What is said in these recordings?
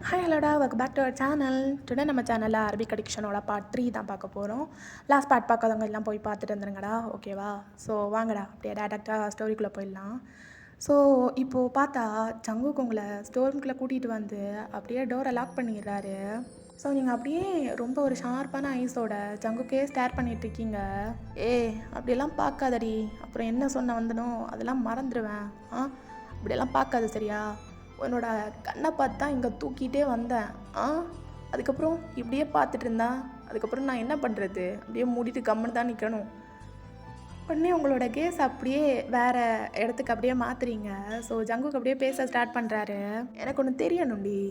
Hi ஹலோடா welcome back to our channel. Today நம்ம சேனலில் அரபிக் அடிக்ஷனோட பார்ட் 3 தான் பார்க்க போகிறோம். லாஸ்ட் பார்ட் பார்க்காதவங்க எல்லாம் போய் பார்த்துட்டு வந்துருங்கடா, ஓகேவா? ஸோ வாங்கடா அப்படியே டேரெக்டாக ஸ்டோரிக்குள்ளே போயிடலாம். ஸோ இப்போது பார்த்தா ஜங்குக் உங்களை ஸ்டோருக்குள்ளே கூட்டிகிட்டு வந்து அப்படியே டோரை லாக் பண்ணிடுறாரு. ஸோ நீங்கள் அப்படியே ரொம்ப ஒரு ஷார்ப்பான ஐஸோட ஜங்குக்கே ஸ்டேர் பண்ணிகிட்ருக்கீங்க. அப்படியெல்லாம் பார்க்காதடி, அப்புறம் என்ன சொன்ன வந்தனோ அதெல்லாம் மறந்துடுவேன். அப்படியெல்லாம் பார்க்காத சரியா? உன்னோட கண்ணை பார்த்து தான் இங்கே தூக்கிட்டே வந்தேன். அதுக்கப்புறம் இப்படியே பார்த்துட்டு இருந்தா அதுக்கப்புறம் நான் என்ன பண்ணுறது? அப்படியே மூடிட்டு கம்முன்னு தான் நிற்கணும். உடனே உங்களோட கேஸ் அப்படியே வேறு இடத்துக்கு அப்படியே மாற்றுறீங்க. ஸோ ஜங்குக்கு அப்படியே பேச ஸ்டார்ட் பண்ணுறாரு. எனக்கு ஒன்று தெரியணும்டி,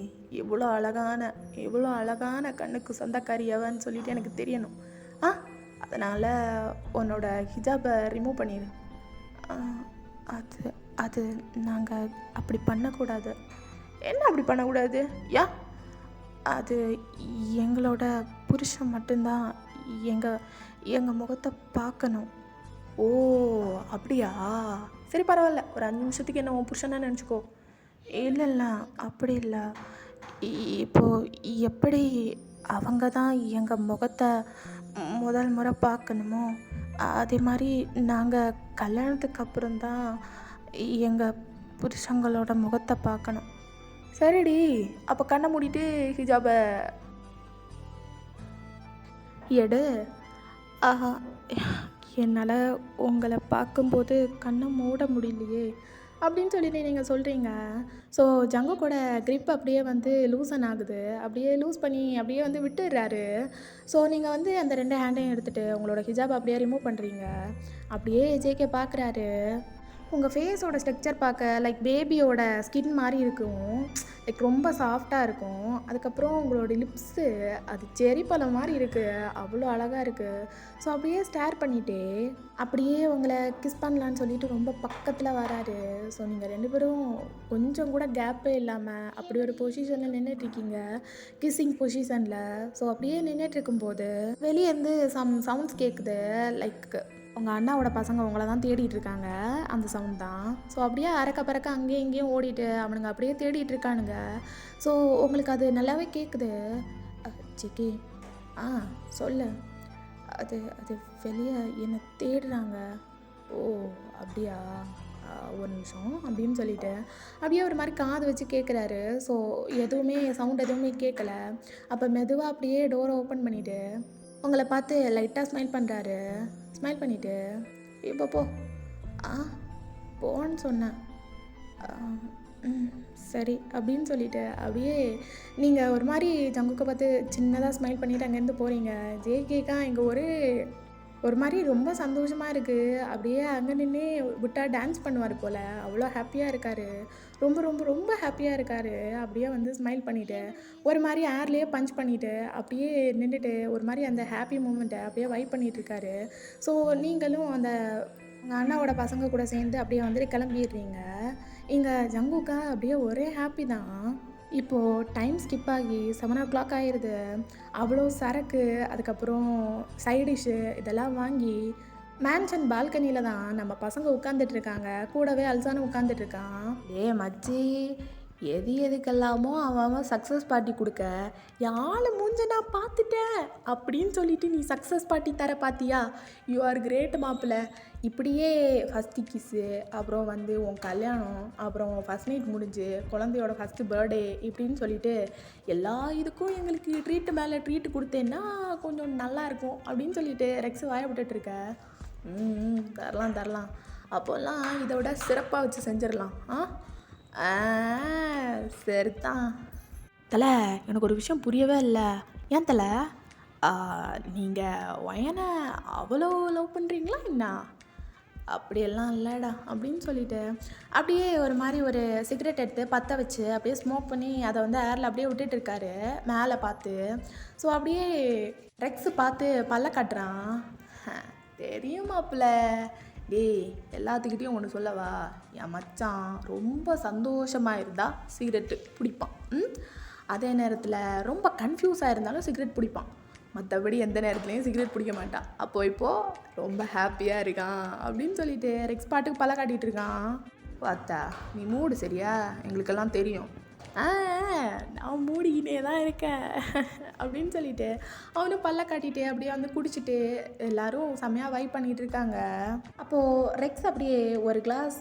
இவ்வளோ அழகான கண்ணுக்கு சொந்தக்காரி எவன்னு சொல்லிட்டு எனக்கு தெரியணும். அதனால் உன்னோட ஹிஜாபை ரிமூவ் பண்ணிடு. அது அது நாங்கள் அப்படி பண்ணக்கூடாது. என்ன அப்படி பண்ணக்கூடாது? அது எங்களோட புருஷன் மட்டும்தான் எங்கள் முகத்தை பார்க்கணும். ஓ அப்படியா? சரி பரவாயில்ல, ஒரு 5 நிமிஷத்துக்கு என்ன உன் புருஷனா நினச்சிக்கோ. இல்லை அப்படி இல்லை. இப்போது எப்படி அவங்க தான் எங்கள் முகத்தை முதல் முறை பார்க்கணுமோ அதே மாதிரி நாங்கள் கல்யாணத்துக்கு அப்புறம்தான் எங்கள் புருஷங்களோட முகத்தை பார்க்கணும். சரிடி, அப்போ கண்ணை மூடிட்டு ஹிஜாபை எடு. என்னால் உங்களை பார்க்கும்போது கண்ணை மூட முடியலையே அப்படின்னு சொல்லிட்டு நீங்கள் சொல்கிறீங்க. ஸோ ஜங்குக்கோட க்ரிப் அப்படியே வந்து லூசன் ஆகுது. அப்படியே லூஸ் பண்ணி அப்படியே வந்து விட்டுடுறாரு. ஸோ நீங்கள் வந்து அந்த 2 ஹேண்டையும் எடுத்துகிட்டு உங்களோட ஹிஜாப் அப்படியே ரிமூவ் பண்ணுறீங்க. அப்படியே ஜேகே பார்க்குறாரு. உங்கள் ஃபேஸோட ஸ்ட்ரக்சர் பார்க்க லைக் பேபியோட ஸ்கின் மாதிரி இருக்கும். லைக் ரொம்ப சாஃப்டாக இருக்கும். அதுக்கப்புறம் உங்களோட லிப்ஸு அது செரி பழம் மாதிரி இருக்குது. அவ்வளோ அழகாக இருக்குது. ஸோ அப்படியே ஸ்டேர் பண்ணிகிட்டே அப்படியே உங்களை கிஸ் பண்ணலான்னு சொல்லிட்டு ரொம்ப பக்கத்தில் வராரு. ஸோ நீங்கள் 2 பேரும் கொஞ்சம் கூட கேப்பே இல்லாமல் அப்படி ஒரு பொசிஷனில் நின்றுட்டுருக்கீங்க, கிஸ்ஸிங் பொசிஷனில். ஸோ அப்படியே நின்றுட்டுருக்கும்போது வெளியேருந்து சவுண்ட்ஸ் கேட்குது. லைக் உங்கள் அண்ணாவோட பசங்க உங்களை தான் தேடிட்டு இருக்காங்க, அந்த சவுண்ட் தான். ஸோ அப்படியே அறக்க பறக்க அங்கேயும் இங்கேயும் ஓடிட்டு அவனுங்க அப்படியே தேடிட்டு இருக்கானுங்க. ஸோ உங்களுக்கு அது நல்லாவே கேட்குது. ஜிக்கி சொல்லு. அது அது வெளியே என்னை தேடுறாங்க. ஓ அப்படியா, ஒரு நிமிஷம் அப்படின்னு சொல்லிட்டு அப்படியே ஒரு மாதிரி காது வச்சு கேட்குறாரு. ஸோ எதுவுமே சவுண்ட் எதுவுமே கேட்கல. அப்போ மெதுவாக அப்படியே டோரை ஓப்பன் பண்ணிவிட்டு உங்களை பார்த்து லைட்டாக ஸ்மைல் பண்ணுறாரு. ஸ்மைல் பண்ணிவிட்டு இப்போ போ. போன்னு சொன்னேன். சரி அப்படின்னு சொல்லிவிட்டு அப்படியே நீங்கள் ஒரு மாதிரி ஜங்குக்கை பார்த்து சின்னதாக ஸ்மைல் பண்ணிவிட்டு அங்கேருந்து போகிறீங்க. ஜேகேக்கா இங்கே ஒரு மாதிரி ரொம்ப சந்தோஷமாக இருக்குது. அப்படியே அங்கே நின்று விட்டா டான்ஸ் பண்ணுவார் போல், அவ்வளோ ஹாப்பியாக இருக்கார். ரொம்ப ரொம்ப ரொம்ப ஹாப்பியாக இருக்கார். அப்படியே வந்து ஸ்மைல் பண்ணிவிட்டு ஒரு மாதிரி ஏர்லேயே பஞ்ச் பண்ணிவிட்டு அப்படியே நின்றுட்டு ஒரு மாதிரி அந்த ஹாப்பி மூமெண்ட்டை அப்படியே வைப் பண்ணிகிட்ருக்காரு. ஸோ நீங்களும் அந்த உங்கள் அண்ணாவோட பசங்க கூட சேர்ந்து அப்படியே வந்துட்டு கிளம்பிடுறீங்க. இங்கே ஜங்குக்கா அப்படியே ஒரே ஹாப்பி தான். இப்போது டைம் ஸ்கிப் ஆகி 7 o'clock ஆயிடுது. அவ்வளோ சரக்கு, அதுக்கப்புறம் சைட் டிஷ்ஷு இதெல்லாம் வாங்கி மேன்ஷன் பால்கனியில் தான் நம்ம பசங்க உட்காந்துட்ருக்காங்க. கூடவே அல்சானும் உட்காந்துட்ருக்கான். மச்சி, எதுக்கெல்லாமோ அவன் சக்ஸஸ் பார்ட்டி கொடுக்க யாழை மூஞ்ச நான் பார்த்துட்டேன் அப்படின்னு சொல்லிட்டு நீ சக்ஸஸ் பார்ட்டி தர பார்த்தியா? யூ ஆர் கிரேட் மாப்பிள்ள. இப்படியே ஃபஸ்ட்டு கிஸ்ஸு, அப்புறம் வந்து உன் கல்யாணம், அப்புறம் ஃபஸ்ட் நைட் முடிஞ்சு குழந்தையோட ஃபஸ்ட்டு பர்த்டே இப்படின்னு சொல்லிட்டு எல்லா இதுக்கும் எங்களுக்கு ட்ரீட்டு மேலே ட்ரீட்டு கொடுத்தேன்னா கொஞ்சம் நல்லாயிருக்கும் அப்படின்னு சொல்லிட்டு ரெக்ஸு வாய விட்டுட்ருக்க. தரலாம். அப்போல்லாம் இதை விட சிறப்பாக வச்சு செஞ்சிடலாம். சரிதான் தலை. எனக்கு ஒரு விஷயம் புரியவே இல்லை. ஏன் தலை, நீங்கள் ஒயனை அவ்வளோ லவ் பண்ணுறீங்களா என்ன? அப்படியெல்லாம் இல்லைடா அப்படின்னு சொல்லிட்டு அப்படியே ஒரு மாதிரி ஒரு சிகரெட் எடுத்து பற்ற வச்சு அப்படியே ஸ்மோக் பண்ணி அதை வந்து ஏரில் அப்படியே விட்டுட்டு இருக்காரு மேலே பார்த்து. ஸோ அப்படியே ரெக்ஸு பார்த்து பல்ல காட்டுறான். தெரியுமாப்பிள்ள, எல்லாத்துக்கிட்டையும் ஒன்று சொல்லவா? என் மச்சான் ரொம்ப சந்தோஷமாக இருந்தால் சிகரெட்டு பிடிப்பான். அதே நேரத்தில் ரொம்ப கன்ஃபியூஸாக இருந்தாலும் சிகரெட் பிடிப்பான். மற்றபடி எந்த நேரத்துலையும் சிகரெட் பிடிக்க மாட்டான். இப்போது ரொம்ப ஹாப்பியாக இருக்கான் அப்படின்னு சொல்லிட்டு ரெக்ஸ் பாட்டுக்கு பல காட்டிகிட்டு இருக்கான். பார்த்தா நீ மூடு சரியா? எங்களுக்கெல்லாம் தெரியும். நான் மூடி இங்கே தான் இருக்கேன் அப்படின்னு சொல்லிட்டு அவனும் பல்ல காட்டிட்டு அப்படியே வந்து குடிச்சிட்டு எல்லாரும் செம்மையாக வைப் பண்ணிகிட்டு இருக்காங்க. அப்போது ரெக்ஸ் அப்படியே ஒரு கிளாஸ்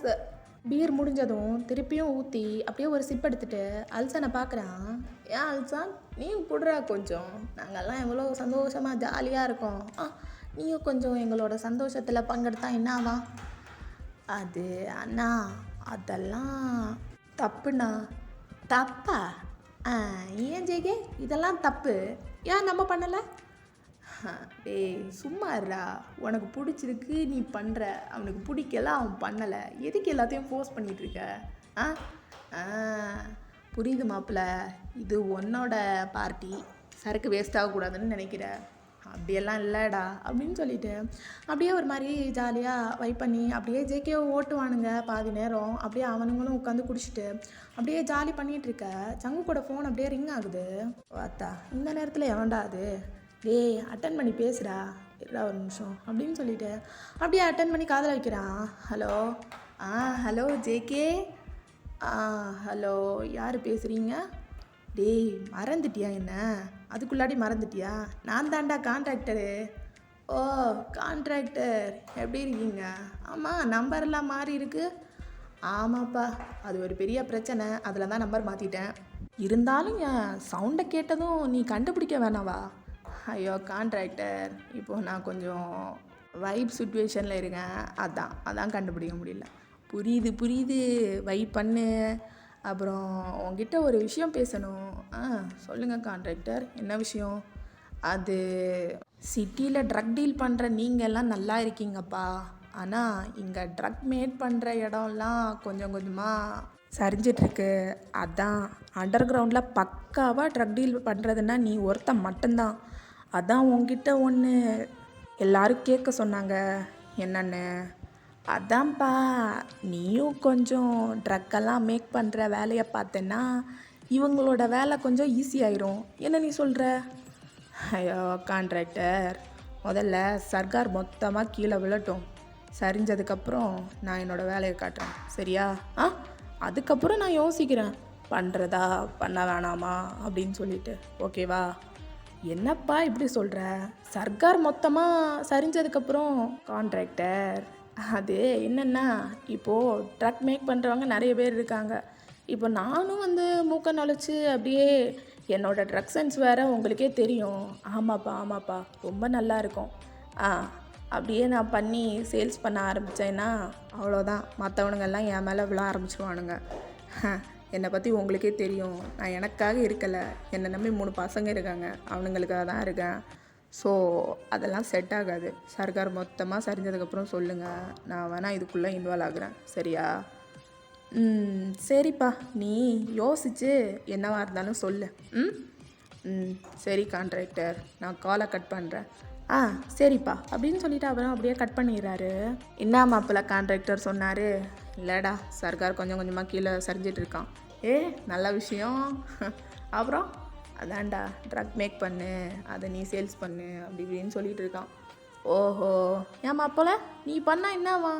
பீர் முடிஞ்சதும் திருப்பியும் ஊற்றி அப்படியே ஒரு சிப் எடுத்துட்டு அல்சனை பார்க்குறான். ஏன் அல்சான், நீயும் குடுறா கொஞ்சம், நாங்கள்லாம் எவ்வளோ சந்தோஷமாக ஜாலியாக இருக்கோம், நீயும் கொஞ்சம் எங்களோட சந்தோஷத்தில் பங்கெடுத்தா என்னவா? அது அண்ணா அதெல்லாம் தப்புண்ணா. தப்பா? ஏன் ஜெய்கே இதெல்லாம் தப்பு? ஏன் நம்ம பண்ணலை? டேய் சும்மா இருடா, உனக்கு பிடிச்சிருக்கு நீ பண்ணுற, அவனுக்கு பிடிக்கல அவன் பண்ணலை, எதுக்கு எல்லாத்தையும் ஃபோர்ஸ் பண்ணிகிட்ருக்க? ஆ ஆ புரியுது மாப்பிள்ள, இது உன்னோட பார்ட்டி, சரக்கு வேஸ்ட் ஆகக்கூடாதுன்னு நினைக்கிற, அப்படியெல்லாம் இல்லைடா அப்படின்னு சொல்லிட்டு அப்படியே ஒரு மாதிரி ஜாலியாக வைப் பண்ணி அப்படியே ஜேகே ஓட்டுவானுங்க பாதி நேரம். அப்படியே அவனுங்களும் உட்காந்து குடிச்சிட்டு அப்படியே ஜாலி பண்ணிகிட்ருக்க சங்கு கூட ஃபோன் அப்படியே ரிங் ஆகுது. பார்த்தா இந்த நேரத்தில் எவன்டா அது? டேய் அட்டன் பண்ணி பேசுடா, இருடா ஒரு நிமிஷம் அப்படின்னு சொல்லிட்டு அப்படியே அட்டன் பண்ணி காதில் வைக்கிறான். Hello hello JK. ஹலோ யார் பேசுகிறீங்க? டேய் மறந்துட்டியா என்ன? அதுக்குள்ளாடி மறந்துட்டியா? நான் தாண்டா கான்ட்ராக்டரு. ஓ கான்ட்ராக்டர், எப்படி இருக்கீங்க? ஆமாம் நம்பர்லாம் மாறி இருக்கு. ஆமாப்பா, அது ஒரு பெரிய பிரச்சனை, அதில் தான் நம்பர் மாற்றிட்டேன். இருந்தாலும் என் சவுண்டை கேட்டதும் நீ கண்டுபிடிக்க வேணாவா? ஐயோ கான்ட்ராக்டர், இப்போது நான் கொஞ்சம் வைப் சுச்சுவேஷனில் இருக்கேன், அதான் கண்டுபிடிக்க முடியல. புரியுது வைப் பண்ணு. அப்புறம் உங்ககிட்ட ஒரு விஷயம் பேசணும். சொல்லுங்கள் கான்ட்ராக்டர், என்ன விஷயம்? அது சிட்டியில் ட்ரக் டீல் பண்ணுற நீங்கள் எல்லாம் நல்லா இருக்கீங்கப்பா, ஆனால் இங்கே ட்ரக் மேட் பண்ணுற இடம்லாம் கொஞ்சம் கொஞ்சமாக சரிஞ்சிட்ருக்கு. அதான் அண்டர் கிரவுண்டில் பக்காவாக ட்ரக் டீல் பண்ணுறதுன்னா நீ ஒருத்தன் மட்டும்தான். அதான் உங்ககிட்ட ஒன்று எல்லாரும் கேட்க சொன்னாங்க. என்னன்னு? அதான்ப்பா, நீயும் கொஞ்சம் ட்ரக்கெல்லாம் மேக் பண்ணுற வேலையை பார்த்தேன்னா இவங்களோட வேலை கொஞ்சம் ஈஸியாயிரும். என்ன நீ சொல்கிற? ஐயோ கான்ட்ராக்டர், முதல்ல சர்க்கார் மொத்தமாக கீழே விழட்டும், சரிஞ்சதுக்கப்புறம் நான் என்னோடய வேலையை காட்டுறேன், சரியா? அதுக்கப்புறம் நான் யோசிக்கிறேன் பண்ணுறதா பண்ண வேணாமா அப்படின்னு சொல்லிட்டு, ஓகேவா? என்னப்பா இப்படி சொல்கிற? சர்க்கார் மொத்தமாக சரிஞ்சதுக்கப்புறம் கான்ட்ராக்டர், அது என்னென்னா இப்போது ட்ரக் மேக் பண்ணுறவங்க நிறைய பேர் இருக்காங்க. இப்போ நானும் வந்து மூக்க நுழைச்சி அப்படியே என்னோடய ட்ரக் சென்ஸ் வேறு உங்களுக்கே தெரியும். ஆமாப்பா ரொம்ப நல்லா இருக்கும். அப்படியே நான் பண்ணி சேல்ஸ் பண்ண ஆரம்பித்தேன்னா அவ்வளோதான், மற்றவனுங்கெல்லாம் என் மேலே விழ ஆரம்பிச்சிருவானுங்க. என்னை பற்றி உங்களுக்கே தெரியும், நான் எனக்காக இருக்கலை, என்னை நம்பி 3 பசங்க இருக்காங்க, அவனுங்களுக்காக தான் இருக்கேன். ஸோ அதெல்லாம் செட் ஆகாது. சர்க்கார் மொத்தமாக சரிஞ்சதுக்கப்புறம் சொல்லுங்கள், நான் வேணால் இதுக்குள்ளே இன்வால்வ் ஆகுறேன், சரியா? சரிப்பா, நீ யோசிச்சு என்னவா இருந்தாலும் சொல்லு. சரி கான்ட்ராக்டர், நான் காலை கட் பண்ணுறேன். சரிப்பா அப்படின்னு சொல்லிட்டு அப்புறம் அப்படியே கட் பண்ணிடுறாரு. என்ன மாப்பிள்ள கான்ட்ராக்டர் சொன்னார்? இல்லைடா, சர்க்கார் கொஞ்சம் கொஞ்சமாக கீழே சரிஞ்சிட்ருக்கான். நல்ல விஷயம். அப்புறம் அதான்டா ட்ரக் மேக் பண்ணு, அதை நீ சேல்ஸ் பண்ணு அப்படி இப்படின்னு சொல்லிகிட்டு இருக்கான். ஓஹோ, ஏன் மாப்பிள்ள நீ பண்ணால் என்னவா?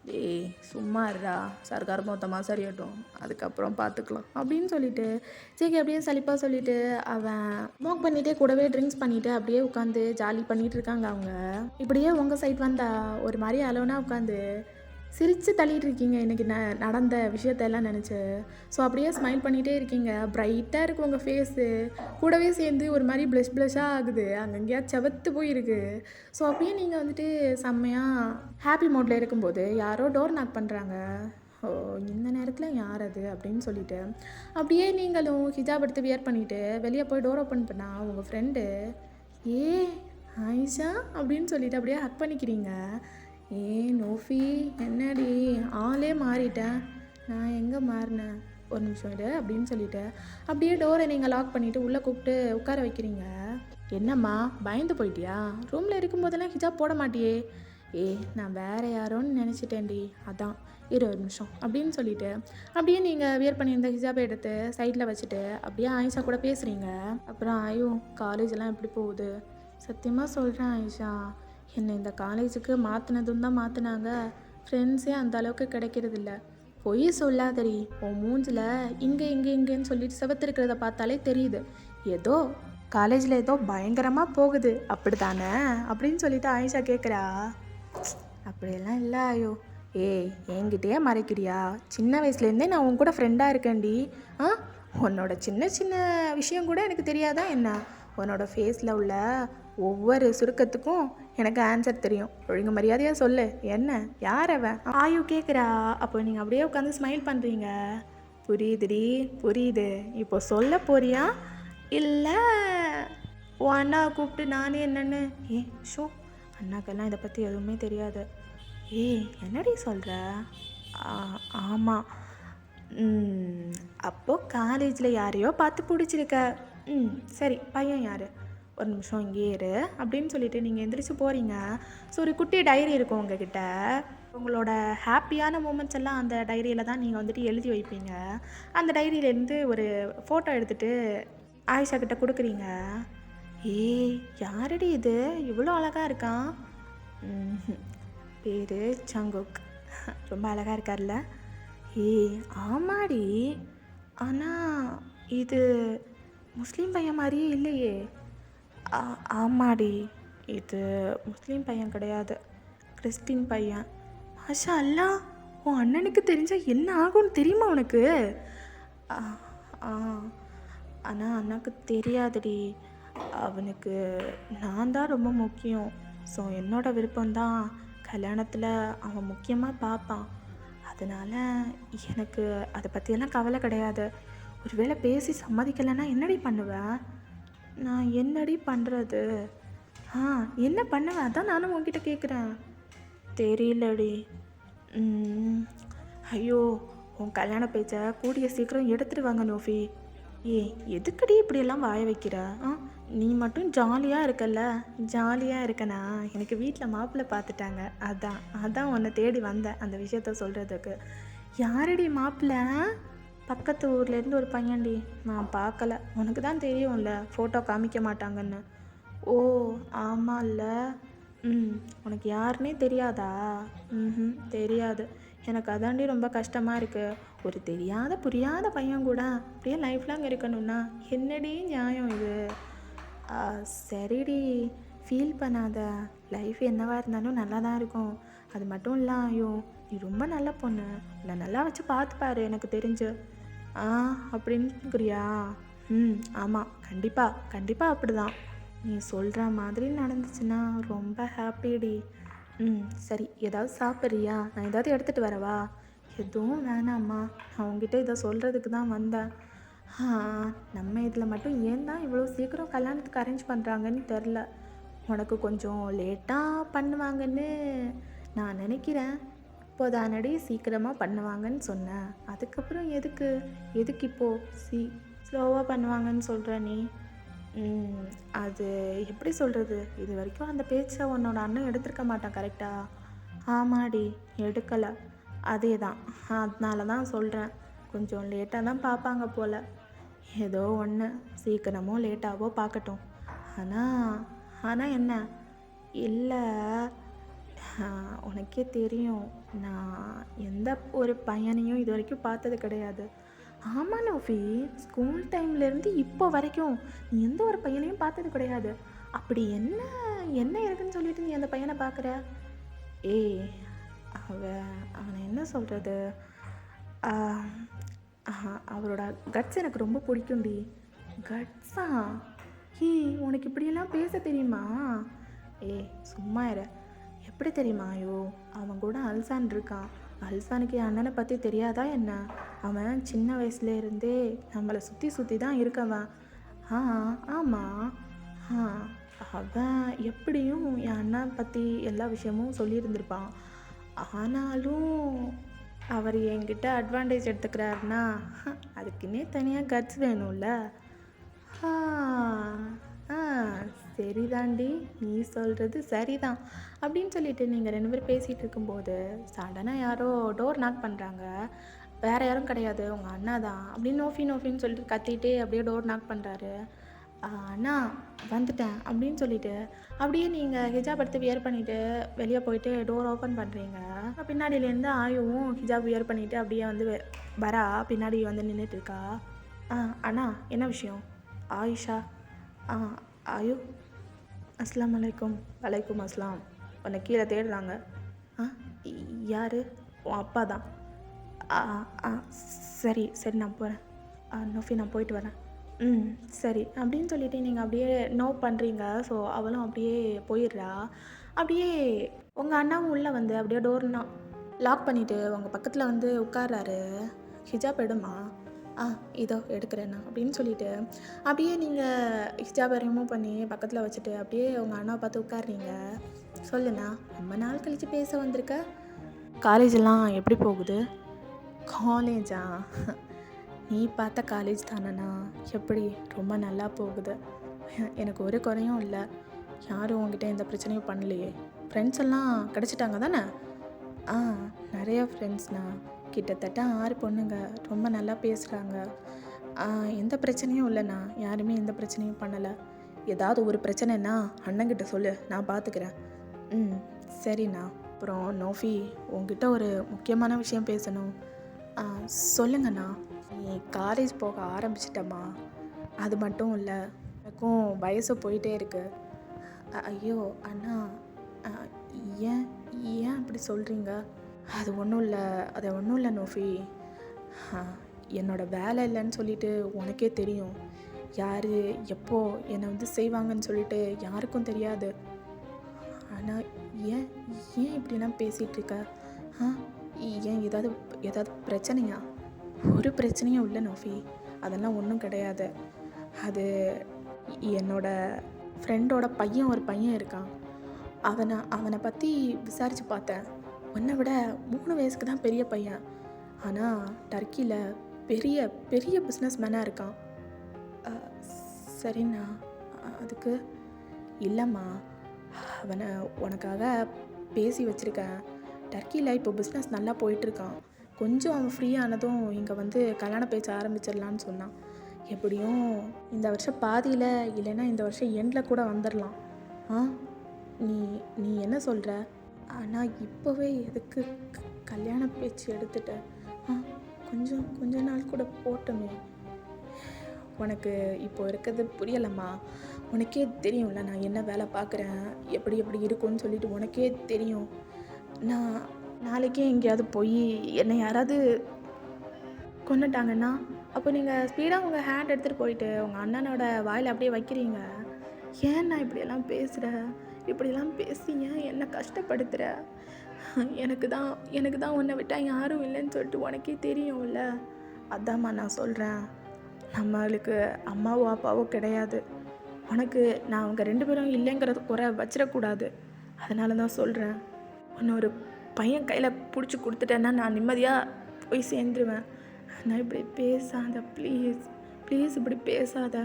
டேய் சும்மா இருடா, சர்க்கார் மொத்தமாக சரியட்டும், அதுக்கப்புறம் பார்த்துக்கலாம் அப்படின்னு சொல்லிட்டு ஜேகே அப்படியே சலிப்பாக சொல்லிவிட்டு அவன் ஸ்மோக் பண்ணிகிட்டே கூடவே ட்ரிங்க்ஸ் பண்ணிவிட்டு அப்படியே உட்காந்து ஜாலி பண்ணிகிட்டு இருக்காங்க. அவங்க இப்படியே உங்கள் சைட் வந்தால் ஒரு மாதிரி அலோனாக உட்காந்து சிரித்து தள்ளிட்டு இருக்கீங்க இன்றைக்கி நடந்த விஷயத்தெல்லாம் நினச்சி. ஸோ அப்படியே ஸ்மைல் பண்ணிகிட்டே இருக்கீங்க, ப்ரைட்டாக இருக்குது உங்கள் ஃபேஸு, கூடவே சேர்ந்து ஒரு மாதிரி ப்ளஷ்ஷாக ஆகுது, அங்கங்கேயா செவத்து போயிருக்கு. ஸோ அப்படியே நீங்கள் வந்துட்டு செம்மையாக ஹாப்பி மோட்டில் இருக்கும்போது யாரோ டோர் நாக் பண்ணுறாங்க. ஓ இந்த நேரத்தில் யார் அது அப்படின்னு சொல்லிட்டு அப்படியே நீங்களும் ஹிஜாப் எடுத்து வியர் பண்ணிவிட்டு வெளியே போய் டோர் ஓப்பன் பண்ணால் உங்கள் ஃப்ரெண்டு ஆயிஷா அப்படின்னு சொல்லிட்டு அப்படியே ஹக் பண்ணிக்கிறீங்க. நோஃபி என்னடி ஆளே மாறிட்டேன்? நான் எங்கே மாறினேன், ஒரு நிமிஷம் இரு அப்படின்னு சொல்லிட்டு அப்படியே டோரை நீங்கள் லாக் பண்ணிவிட்டு உள்ளே கூப்பிட்டு உட்கார வைக்கிறீங்க. என்னம்மா பயந்து போயிட்டியா? ரூமில் இருக்கும்போதெல்லாம் ஹிஜாப் போட மாட்டியே? நான் வேறு யாரோன்னு நினச்சிட்டேன்டி, அதான் இரு ஒரு நிமிஷம் அப்படின்னு சொல்லிட்டு அப்படியே நீங்கள் வியர் பண்ணியிருந்த ஹிஜாபை எடுத்து சைடில் வச்சுட்டு அப்படியே ஆயிஷா கூட பேசுகிறீங்க. அப்புறம் காலேஜெல்லாம் எப்படி போகுது? சத்தியமாக சொல்கிறேன் ஆயிஷா, என்னை இந்த காலேஜுக்கு மாற்றினதும் தான் மாற்றினாங்க, ஃப்ரெண்ட்ஸே அந்த அளவுக்கு கிடைக்கிறதில்ல. பொய் சொல்லாதடி, உன் மூஞ்சில் இங்கேன்னு சொல்லிட்டு செவத்திருக்கிறத பார்த்தாலே தெரியுது ஏதோ காலேஜில் ஏதோ பயங்கரமாக போகுது அப்படி தானே அப்படின்னு சொல்லிட்டு ஆயிஷா கேட்குறா. அப்படியெல்லாம் இல்லை ஐயோ. ஏய், என்கிட்டயே மறைக்கிறியா? சின்ன வயசுலேருந்தே நான் உன் கூட ஃப்ரெண்டாக இருக்கேன்டி. ஆ, உன்னோட சின்ன சின்ன விஷயம் கூட எனக்கு தெரியாதா என்ன? உன்னோட ஃபேஸில் உள்ள ஒவ்வொரு சுருக்கத்துக்கும் எனக்கு ஆன்சர் தெரியும். ஒழுங்கு மரியாதையாக சொல்லு, என்ன யார் அவன்? ஆயு கேட்குறா. அப்போ நீங்கள் அப்படியே உட்காந்து ஸ்மைல் பண்ணுறீங்க. புரியுதுடி, புரியுது. இப்போ சொல்ல போறியா இல்லை உன் அண்ணா கூப்பிட்டு நானே என்னன்னு? ஷோ, அண்ணாக்கெல்லாம் இதை பற்றி எதுவுமே தெரியாது. என்னடி சொல்கிற? ஆமாம். அப்போது காலேஜில் யாரையோ பார்த்து பிடிச்சிருக்க. சரி, பையன் யார்? ஒரு நிமிஷம் இங்கே இரு அப்படின்னு சொல்லிட்டு நீங்கள் எந்திரிச்சு போகிறீங்க. ஸோ ஒரு குட்டி டைரி இருக்கும் உங்ககிட்ட. உங்களோட ஹாப்பியான மூமெண்ட்ஸ் எல்லாம் அந்த டைரியில் தான் நீங்கள் வந்துட்டு எழுதி வைப்பீங்க. அந்த டைரியிலேருந்து ஒரு ஃபோட்டோ எடுத்துகிட்டு ஆயிஷா கிட்ட கொடுக்குறீங்க. யாரடி இது இவ்வளோ அழகாக இருக்கான்? பேர் சங்குக். ரொம்ப அழகாக இருக்கார்ல? ஆமாடி. ஆனால் இது முஸ்லீம் பையன் மாதிரியே இல்லையே. ஆமாடி, இது முஸ்லீம் பையன் கிடையாது, கிறிஸ்டின் பையன். மாஷா அல்லா, உன் அண்ணனுக்கு தெரிஞ்சால் என்ன ஆகும்னு தெரியுமா உனக்கு? ஆனால் அண்ணாக்கு தெரியாதுடி. அவனுக்கு நான் தான் ரொம்ப முக்கியம். ஸோ என்னோடய விருப்பம்தான் கல்யாணத்தில் அவன் முக்கியமாக பார்ப்பான். அதனால் எனக்கு அதை பற்றியெல்லாம் கவலை கிடையாது. ஒருவேளை பேசி சம்மதிக்கலைன்னா என்னடி பண்ணுவேன்? நான் என்னடி பண்ணுறது? என்ன பண்ணுவேன்? அதான் நானும் உன்கிட்ட கேட்குறேன். தெரியலடி. ஐயோ, உன் கல்யாண பேச்சை கூடிய சீக்கிரம் எடுத்துடுவாங்க நோஃபி. எதுக்கடி இப்படியெல்லாம் வாய வைக்கிற? நீ மட்டும் ஜாலியாக இருக்கல்ல? ஜாலியாக இருக்கனா? எனக்கு வீட்டில் மாப்பிள்ளை பார்த்துட்டாங்க. அதான் உன்னை தேடி வந்தேன் அந்த விஷயத்த சொல்கிறதுக்கு. யாரடி மாப்பிள்ளை? பக்கத்து ஊர்லேருந்து ஒரு பையன்டி. நான் பார்க்கல, உனக்கு தான் தெரியும்ல ஃபோட்டோ காமிக்க மாட்டாங்கன்னு. ஓ ஆமாம்ல. உனக்கு யாருன்னே தெரியாதா? தெரியாது. எனக்கு அதாண்டி ரொம்ப கஷ்டமாக இருக்குது. ஒரு தெரியாத புரியாத பையன் கூட அப்படியே லைஃப் லாங் இருக்கணும்னா என்னடி நியாயம் இது? சரிடி, ஃபீல் பண்ணாத. லைஃப் என்னவாக இருந்தாலும் நல்லா தான் இருக்கும். அது மட்டும் இல்லை ஐயோ, நீ ரொம்ப நல்ல பொண்ணு. நான் நல்லா வச்சு பார்த்துப்பாரு எனக்கு தெரிஞ்சு. அப்படின்னுக்குறியா? ஆமாம், கண்டிப்பாக அப்படி தான். நீ சொல்கிற மாதிரி நடந்துச்சுன்னா ரொம்ப ஹாப்பிடி. சரி, ஏதாவது சாப்பிட்றியா? நான் ஏதாவது எடுத்துகிட்டு வரவா? எதுவும் வேணாம்மா, நான் உங்ககிட்ட இதை சொல்கிறதுக்கு தான் வந்தேன். நம்ம இதில் மட்டும் ஏன் தான் இவ்வளோ சீக்கிரம் கல்யாணத்துக்கு அரேஞ்ச் பண்ணுறாங்கன்னு தெரில. உனக்கு கொஞ்சம் லேட்டாக பண்ணுவாங்கன்னு நான் நினைக்கிறேன். இப்போதானடி சீக்கிரமாக பண்ணுவாங்கன்னு சொன்னேன். அதுக்கப்புறம் எதுக்கு இப்போது ஸ்லோவாக பண்ணுவாங்கன்னு சொல்கிற நீ? அது எப்படி சொல்கிறது? இது வரைக்கும் அந்த பேச்சை உன்னோட அண்ணன் எடுத்துருக்க மாட்டான், கரெக்டாக? ஆமாடி, எடுக்கலை. அதே தான், அதனால தான் சொல்கிறேன். கொஞ்சம் லேட்டாக தான் பார்ப்பாங்க போல். ஏதோ ஒன்று, சீக்கிரமோ லேட்டாகவோ பார்க்கட்டும். ஆனால் என்ன? இல்லை, உனக்கே தெரியும், நான் எந்த ஒரு பையனையும் இது வரைக்கும் பார்த்தது கிடையாது. ஆமாம் நோஃபி, ஸ்கூல் டைம்லேருந்து இப்போ வரைக்கும் நீ எந்த ஒரு பையனையும் பார்த்தது கிடையாது. அப்படி என்ன இருக்குன்னு சொல்லிட்டு நீ அந்த பையனை பார்க்குற? அவனை என்ன சொல்கிறது? அவரோட கட்ஸ் எனக்கு ரொம்ப பிடிக்கும்டி. கட்ஸா? உனக்கு இப்படியெல்லாம் பேச தெரியுமா? சும்மா இரு. எப்படி தெரியுமா? ஐயோ, அவன் கூட அல்சான் இருக்கான். அல்சானுக்கு என் அண்ணனை பற்றி தெரியாதா என்ன? அவன் சின்ன வயசுலேருந்தே நம்மளை சுற்றி தான் இருக்கவன். ஆமாம். அவன் எப்படியும் என் அண்ணன் பற்றி எல்லா விஷயமும் சொல்லியிருந்திருப்பான். ஆனாலும் அவர் என்கிட்ட அட்வான்டேஜ் எடுத்துக்கிறாருன்னா அதுக்குன்னே தனியாக கட்ஸ் வேணும்ல. சரிதாண்டி, நீ சொல்கிறது சரிதான் அப்படின்னு சொல்லிட்டு நீங்கள் 2 பேரும் பேசிகிட்டு இருக்கும்போது சடனாக யாரோ டோர் நாக் பண்ணுறாங்க. வேறு யாரும் கிடையாது, உங்கள் அண்ணா தான். அப்படின்னு நோஃபின்னு சொல்லிட்டு கத்திட்டே அப்படியே டோர் நாக் பண்ணுறாரு. அண்ணா வந்துட்டேன் அப்படின்னு சொல்லிட்டு அப்படியே நீங்கள் ஹிஜாப் எடுத்து வியர் பண்ணிவிட்டு வெளியே போயிட்டு டோர் ஓப்பன் பண்ணுறீங்க. பின்னாடியிலேருந்து ஆயுவும் ஹிஜாப் வியர் பண்ணிவிட்டு அப்படியே வந்து வரா, பின்னாடி வந்து நின்றுட்டு இருக்கா. அண்ணா என்ன விஷயம்? ஆயிஷா. ஆ ஆயு. அஸ்ஸலாமு அலைக்கும். வலைக்கும் அஸ்லாம். உன்னை கீழே தேடுறாங்க. ஆ யார்? உன் அப்பா தான். ஆ ஆ சரி சரி நான் போகிறேன். நோஃபி நான் போயிட்டு வரேன். ம் சரி அப்படின்னு சொல்லிட்டு நீங்கள் அப்படியே நோ பண்ணுறீங்க. ஸோ அவளும் அப்படியே போயிடுறா. அப்படியே உங்கள் அண்ணாவும் உள்ளே வந்து அப்படியே டோர்னா லாக் பண்ணிவிட்டு உங்கள் பக்கத்தில் வந்து உட்கார்றாரு. ஹிஜாப் எடுமா. ஆ இதோ எடுக்கிறேண்ணா அப்படின்னு சொல்லிட்டு அப்படியே நீங்கள் ஹிஜாபை ரிமூவ் பண்ணி பக்கத்தில் வச்சுட்டு அப்படியே உங்கள் அண்ணாவை பார்த்து உட்கார்றீங்க. சொல்லுண்ணா, ரொம்ப நாள் கழித்து பேச வந்திருக்க. காலேஜெல்லாம் எப்படி போகுது? காலேஜா? நீ பார்த்த காலேஜ் தானேண்ணா. எப்படி? ரொம்ப நல்லா போகுது. எனக்கு ஒரு குறையும் இல்லை. யாரும் உங்ககிட்ட எந்த பிரச்சனையும் பண்ணலையே. ஃப்ரெண்ட்ஸ் எல்லாம் கிடச்சிட்டாங்க தானே? ஆ நிறைய ஃப்ரெண்ட்ஸ்ண்ணா. கிட்டத்தட்ட 6 பொண்ணுங்க. ரொம்ப நல்லா பேசுகிறாங்க. எந்த பிரச்சனையும் இல்லைண்ணா. யாருமே எந்த பிரச்சனையும் பண்ணலை. ஏதாவது ஒரு பிரச்சனைன்னா அண்ணங்கிட்ட சொல்லு, நான் பார்த்துக்கிறேன். ம் சரிண்ணா. அப்புறம் நோஃபி, உங்ககிட்ட ஒரு முக்கியமான விஷயம் பேசணும். சொல்லுங்கண்ணா. நீ காலேஜ் போக ஆரம்பிச்சிட்டம்மா. அது மட்டும் இல்லை, எனக்கும் வயசு போயிட்டே இருக்கு. ஐயோ அண்ணா, ஏன் ஏன் அப்படி சொல்கிறீங்க? அது ஒன்றும் இல்லை நோஃபி. என்னோட வேலை இல்லைன்னு சொல்லிட்டு உனக்கே தெரியும். யார் எப்போ என்னை வந்து செய்வாங்கன்னு சொல்லிட்டு யாருக்கும் தெரியாது. ஆனால் ஏன் ஏன் இப்படிலாம் பேசிகிட்ருக்க? ஏன் ஏதாவது பிரச்சனையா? ஒரு பிரச்சனையும் இல்லை நோஃபி. அதெல்லாம் ஒன்றும் கிடையாது. அது என்னோட ஃப்ரெண்டோட ஒரு பையன் இருக்கான். அவனை பற்றி விசாரித்து பார்த்தேன். உன்னை விட 3 வயசுக்கு தான் பெரிய பையன். ஆனால் டர்க்கியில் பெரிய பெரிய பிஸ்னஸ் மேனாக இருக்கான். சரிண்ணா. அதுக்கு இல்லைம்மா, அவனை உனக்காக பேசி வச்சுருக்கேன். டர்க்கியில் இப்போ பிஸ்னஸ் நல்லா போயிட்டுருக்கான். கொஞ்சம் அவன் ஃப்ரீயானதும் இங்கே வந்து கல்யாண பேச்ச ஆரம்பிச்சிடலான்னு சொன்னான். எப்படியும் இந்த வருஷம் பாதியில் இல்லைன்னா இந்த வருஷம் எண்டில் கூட வந்துடலாம். நீ நீ என்ன சொல்கிற? ஆனால் இப்போவே எதுக்கு கல்யாண பேச்சு எடுத்துட்ட? கொஞ்ச நாள் கூட போட்டோமே. உனக்கு இப்போ இருக்கிறது புரியலம்மா. உனக்கே தெரியும்ல நான் என்ன வேலை பார்க்குறேன், எப்படி இருக்கும்னு சொல்லிட்டு உனக்கே தெரியும். நான் நாளைக்கே எங்கேயாவது போய் என்னை யாராவது கொன்னுட்டாங்கன்னா அப்போ நீங்கள் ஸ்பீடாக உங்கள் ஹேண்ட் எடுத்துகிட்டு போயிட்டு உங்கள் அண்ணனோட வாயில் அப்படியே வைக்கிறீங்க. ஏன் நான் இப்படியெல்லாம் பேசுகிறேன்? இப்படிலாம் பேசி ஏன் என்னை கஷ்டப்படுத்துகிற? எனக்கு தான் உன்னை விட்டால் யாரும் இல்லைன்னு சொல்லிட்டு உனக்கே தெரியும்ல. அதாம்மா நான் சொல்கிறேன். நம்மளுக்கு அம்மாவோ அப்பாவோ கிடையாது. உனக்கு நான் அவங்க 2 பேரும் இல்லைங்கிறது குறை வச்சிடக்கூடாது. அதனால தான் சொல்கிறேன். உன்னை ஒரு பையன் கையில் பிடிச்சி கொடுத்துட்டேன்னா நான் நிம்மதியாக போய் சேர்ந்துருவேன். நான் இப்படி பேசாத ப்ளீஸ் இப்படி பேசாத.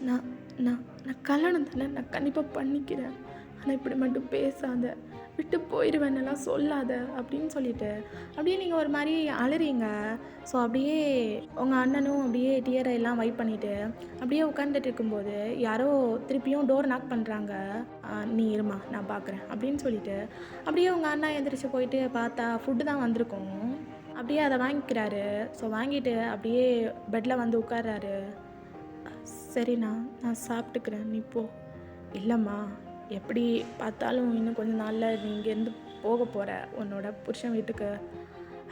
நான் நான் நான் கல்யாணம் தானே, நான் கண்டிப்பாக பண்ணிக்கிறேன். ஆனால் இப்படி மட்டும் பேசாத, விட்டு போயிடுவேன்னெல்லாம் சொல்லாத அப்படின்னு சொல்லிட்டு அப்படியே நீங்கள் ஒரு மாதிரி அழுறீங்க. ஸோ அப்படியே உங்கள் அண்ணனும் அப்படியே டியரை எல்லாம் வைப் பண்ணிவிட்டு அப்படியே உட்காந்துட்டு இருக்கும்போது யாரோ திருப்பியும் டோர் நாக் பண்ணுறாங்க. நீ இருமா நான் பார்க்குறேன் அப்படின்னு சொல்லிட்டு அப்படியே உங்கள் அண்ணா எந்திரிச்சு போயிட்டு பார்த்தா ஃபுட்டு தான் வந்திருக்கும். அப்படியே அதை வாங்கிக்கிறாரு. ஸோ வாங்கிட்டு அப்படியே பெட்டில் வந்து உட்கார்றாரு. சரிண்ணா, நான் சாப்பிட்டுக்கிறேன், நீ போ. இல்லைம்மா, எப்படி பார்த்தாலும் இன்னும் கொஞ்சம் நாளில் நீ இங்கேருந்து போக போகிற உன்னோட புருஷன் வீட்டுக்கு.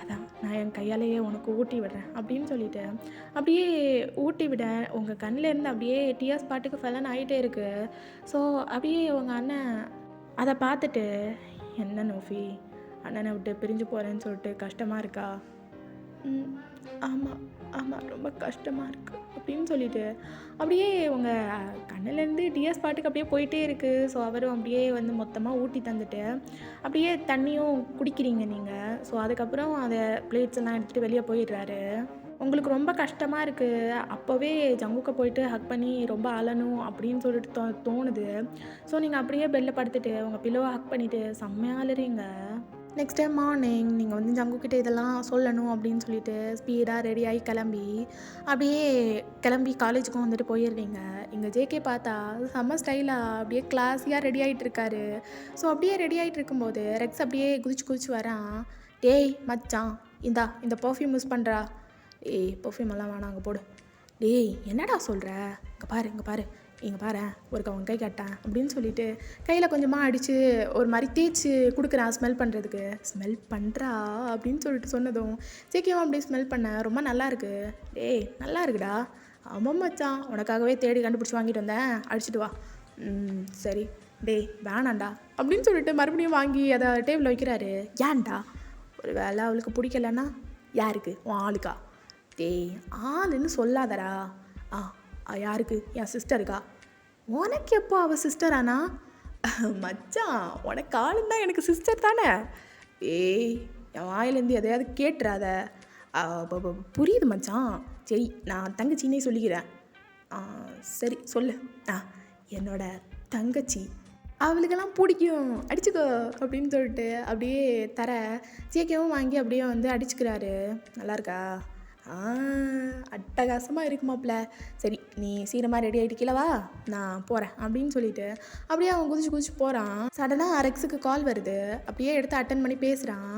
அதான் நான் என் கையாலேயே உனக்கு ஊட்டி விடுறேன் அப்படின்னு சொல்லிட்டு அப்படியே ஊட்டி விட உங்கள் கண்ணிலேருந்து அப்படியே டியர்ஸ் பாட்டுக்கு ஃபெலன் ஆகிட்டே இருக்குது. ஸோ அப்படியே உங்கள் அண்ணன் அதை பார்த்துட்டு, என்ன நோஃபி, அண்ணனை விட்டு பிரிஞ்சு போகிறேன்னு சொல்லிட்டு கஷ்டமாக இருக்கா? ஆமாம் ரொம்ப கஷ்டமாக இருக்குது அப்படின்னு சொல்லிட்டு அப்படியே உங்கள் கண்ணிலேருந்து டிஎஸ் பாட்டுக்கு அப்படியே போயிட்டே இருக்குது. ஸோ அவரும் அப்படியே வந்து மொத்தமாக ஊட்டி தந்துட்டு அப்படியே தண்ணியும் குடிக்கிறீங்க நீங்கள். ஸோ அதுக்கப்புறம் அதை பிளேட்ஸ் எல்லாம் எடுத்துகிட்டு வெளியே போயிடுறாரு. உங்களுக்கு ரொம்ப கஷ்டமாக இருக்குது. அப்போவே ஜங்குக்க போயிட்டு ஹக் பண்ணி ரொம்ப அழணும் அப்படின்னு சொல்லிட்டு தோணுது. ஸோ நீங்கள் அப்படியே பெல்லில் படுத்துட்டு உங்கள் பில்லோவை ஹக் பண்ணிவிட்டு செம்மையாக அழுறீங்க. நெக்ஸ்ட் டே மார்னிங் நீங்கள் வந்து ஜங்குக்கிட்ட இதெல்லாம் சொல்லணும் அப்படின்னு சொல்லிட்டு ஸ்பீடாக ரெடியாகி கிளம்பி காலேஜுக்கும் வந்துட்டு போயிடுறீங்க. இங்கே ஜேகே பார்த்தா செம்ம ஸ்டைலாக அப்படியே கிளாஸியாக ரெடி ஆகிட்டு இருக்காரு. ஸோ அப்படியே ரெடி ஆகிட்டு இருக்கும்போது ரெக்ஸ் அப்படியே குதிச்சு வரான். டேய் மச்சான், இந்த பர்ஃப்யூம் யூஸ் பண்ணுறா. பர்ஃப்யூம் எல்லாம் வேணாம், அங்கே போடு. டேய் என்னடா சொல்கிற, இங்கே பாரு இங்கே பாரு ஒருக்க உன் கை கட்டேன் அப்படின்னு சொல்லிட்டு கையில் கொஞ்சமாக அடித்து ஒரு மாதிரி தேய்ச்சி கொடுக்குறான் ஸ்மெல் பண்ணுறதுக்கு. ஸ்மெல் பண்ணுறா அப்படின்னு சொல்லிட்டு சொன்னதும் சீக்கிரம் அப்படியே ஸ்மெல் பண்ண ரொம்ப நல்லா இருக்கு. டேய் நல்லா இருக்குடா. ஆமாம் மச்சான், உனக்காகவே தேடி கண்டுபிடிச்சி வாங்கிட்டு வந்தேன், அடிச்சிட்டு வா. சரி. டேய் வேணாண்டா அப்படின்னு சொல்லிட்டு மறுபடியும் வாங்கி அதை டேபிளில் வைக்கிறாரு. ஏன்டா? ஒரு வேளை அவளுக்கு பிடிக்கலன்னா? யாருக்கு? உன் ஆளுக்கா? டேய் ஆளுன்னு சொல்லாதடா. யாருக்கு? என் சிஸ்டருக்கா? உனக்கு எப்போ அவள் சிஸ்டரானா? மச்சான் உனக்கு ஆளுன்னா எனக்கு சிஸ்டர் தானே. ஏய் என் வாயிலேருந்து எதையாவது கேட்டுறாத. புரியுது மச்சான். சரி நான் தங்கச்சின்னே சொல்லிக்கிறேன். சரி சொல்லு. என்னோட தங்கச்சி, அவளுக்கெல்லாம் பிடிக்கும், அடிச்சுக்கோ அப்படின்னு சொல்லிட்டு அப்படியே தர சீக்கிரமும் வாங்கி அப்படியே வந்து அடிச்சுக்கிறாரு. நல்லா இருக்கா? அட்டகாசமாக இருக்குமாப்ல. சரி நீ சீக்கிரமாக ரெடி ஆகிட்டு கீழே வா, நான் போகிறேன் அப்படின்னு சொல்லிட்டு அப்படியே அவன் குதிச்சு போகிறான். சடனாக ரெக்ஸுக்கு கால் வருது. அப்படியே எடுத்து அட்டன் பண்ணி பேசுகிறான்.